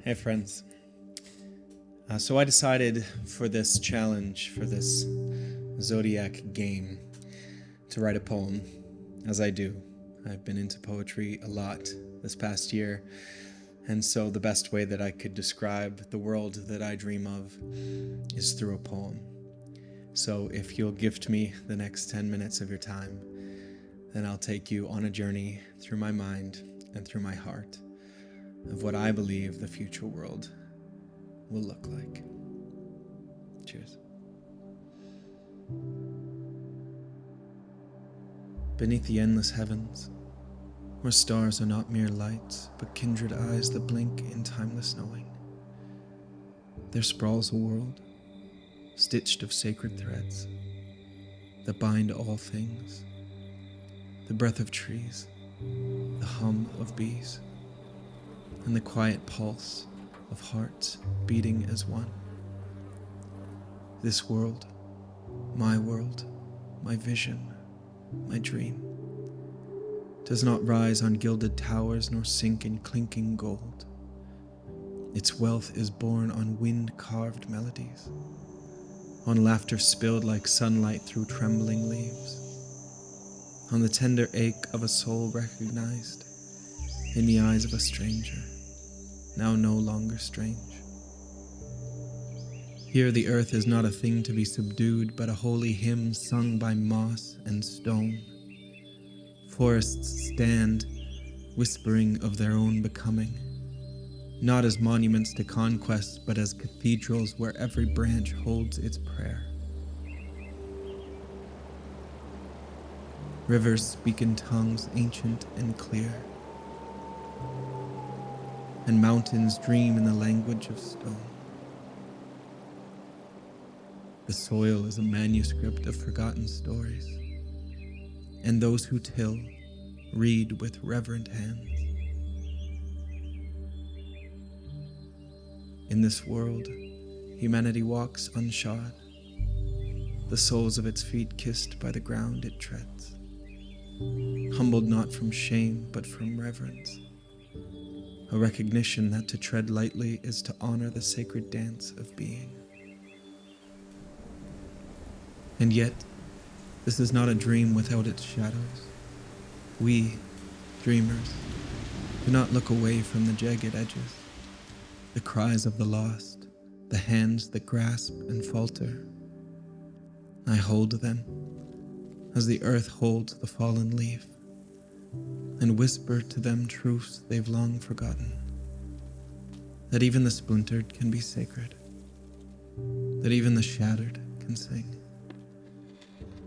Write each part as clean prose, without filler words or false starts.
Hey friends. So I decided for this challenge, for this Zodiac game, to write a poem, as I do. I've been into poetry a lot this past year, and so the best way that I could describe the world that I dream of is through a poem. So if you'll gift me the next 10 minutes of your time, then I'll take you on a journey through my mind and through my heart of what I believe the future world will look like. Cheers. Beneath the endless heavens, where stars are not mere lights, but kindred eyes that blink in timeless knowing, there sprawls a world, stitched of sacred threads, that bind all things, the breath of trees, the hum of bees, and the quiet pulse of hearts beating as one. This world, my vision, my dream, does not rise on gilded towers nor sink in clinking gold. Its wealth is born on wind-carved melodies, on laughter spilled like sunlight through trembling leaves, on the tender ache of a soul recognized in the eyes of a stranger, now no longer strange. Here the earth is not a thing to be subdued, but a holy hymn sung by moss and stone. Forests stand, whispering of their own becoming, not as monuments to conquest, but as cathedrals where every branch holds its prayer. Rivers speak in tongues ancient and clear, and mountains dream in the language of stone. The soil is a manuscript of forgotten stories, and those who till read with reverent hands. In this world, humanity walks unshod, the soles of its feet kissed by the ground it treads, humbled not from shame but from reverence, a recognition that to tread lightly is to honor the sacred dance of being. And yet, this is not a dream without its shadows. We, dreamers, do not look away from the jagged edges, the cries of the lost, the hands that grasp and falter. I hold them, as the earth holds the fallen leaf, and whisper to them truths they've long forgotten, that even the splintered can be sacred, that even the shattered can sing.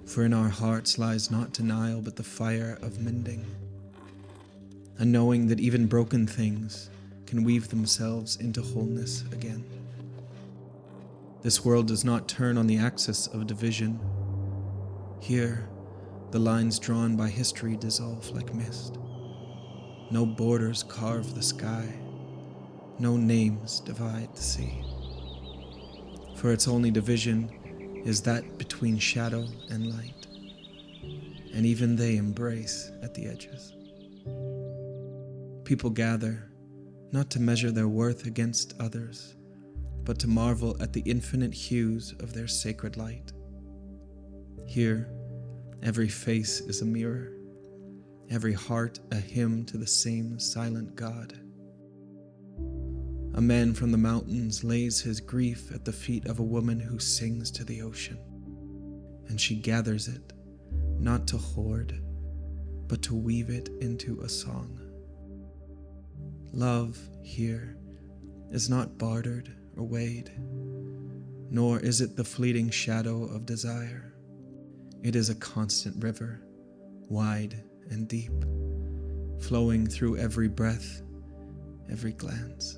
For in our hearts lies not denial but the fire of mending, a knowing that even broken things can weave themselves into wholeness again. This world does not turn on the axis of division. Here, the lines drawn by history dissolve like mist. No borders carve the sky, no names divide the sea. For its only division is that between shadow and light, and even they embrace at the edges. People gather, not to measure their worth against others, but to marvel at the infinite hues of their sacred light. Here, every face is a mirror, every heart a hymn to the same silent God. A man from the mountains lays his grief at the feet of a woman who sings to the ocean, and she gathers it, not to hoard, but to weave it into a song. Love here is not bartered or weighed, nor is it the fleeting shadow of desire. It is a constant river, wide and deep, flowing through every breath, every glance.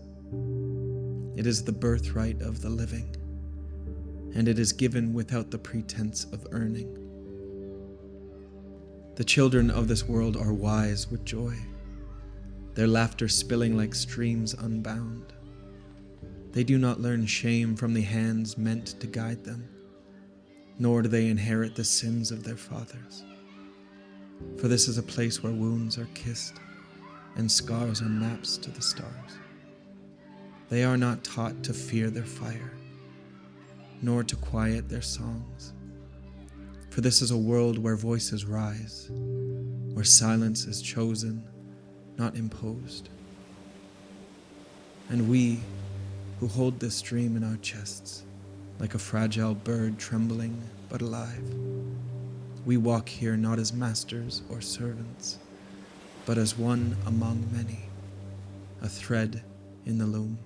It is the birthright of the living, and it is given without the pretense of earning. The children of this world are wise with joy, their laughter spilling like streams unbound. They do not learn shame from the hands meant to guide them, nor do they inherit the sins of their fathers. For this is a place where wounds are kissed and scars are maps to the stars. They are not taught to fear their fire, nor to quiet their songs. For this is a world where voices rise, where silence is chosen, not imposed. And we, who hold this dream in our chests, like a fragile bird trembling but alive, we walk here not as masters or servants, but as one among many, a thread in the loom.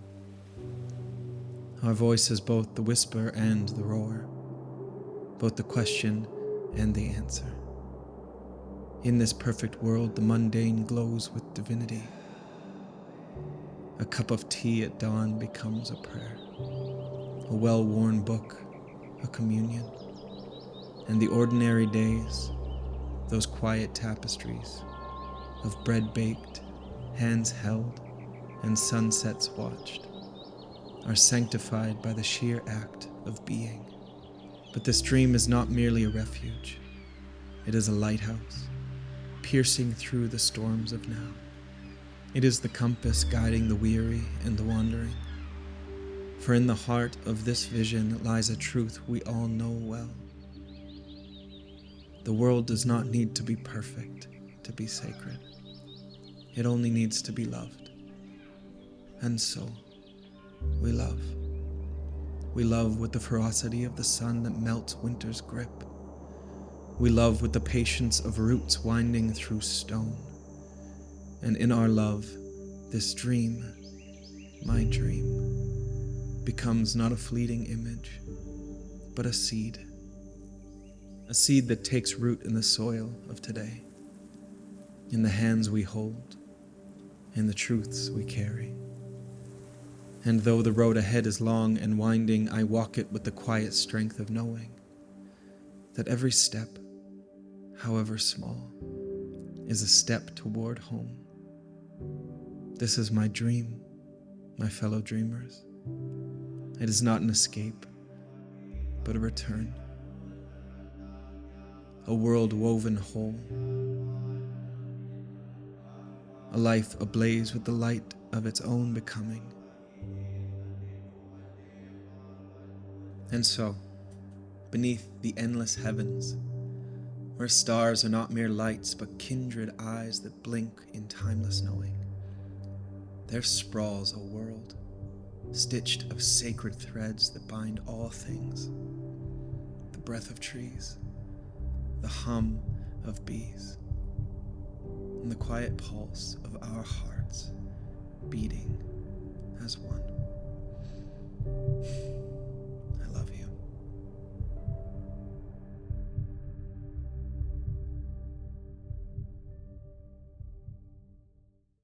Our voice is both the whisper and the roar, both the question and the answer. In this perfect world, the mundane glows with divinity. A cup of tea at dawn becomes a prayer, a well-worn book, a communion, and the ordinary days, those quiet tapestries of bread baked, hands held, and sunsets watched, are sanctified by the sheer act of being. But this dream is not merely a refuge. It is a lighthouse, piercing through the storms of now. It is the compass guiding the weary and the wandering. For in the heart of this vision lies a truth we all know well. The world does not need to be perfect to be sacred. It only needs to be loved. And so, we love. We love with the ferocity of the sun that melts winter's grip. We love with the patience of roots winding through stone. And in our love, this dream, my dream, becomes not a fleeting image, but a seed that takes root in the soil of today, in the hands we hold, in the truths we carry. And though the road ahead is long and winding, I walk it with the quiet strength of knowing that every step, however small, is a step toward home. This is my dream, my fellow dreamers. It is not an escape, but a return. A world woven whole. A life ablaze with the light of its own becoming. And so, beneath the endless heavens, where stars are not mere lights but kindred eyes that blink in timeless knowing, there sprawls a world, stitched of sacred threads that bind all things. The breath of trees, the hum of bees, and the quiet pulse of our hearts beating as one.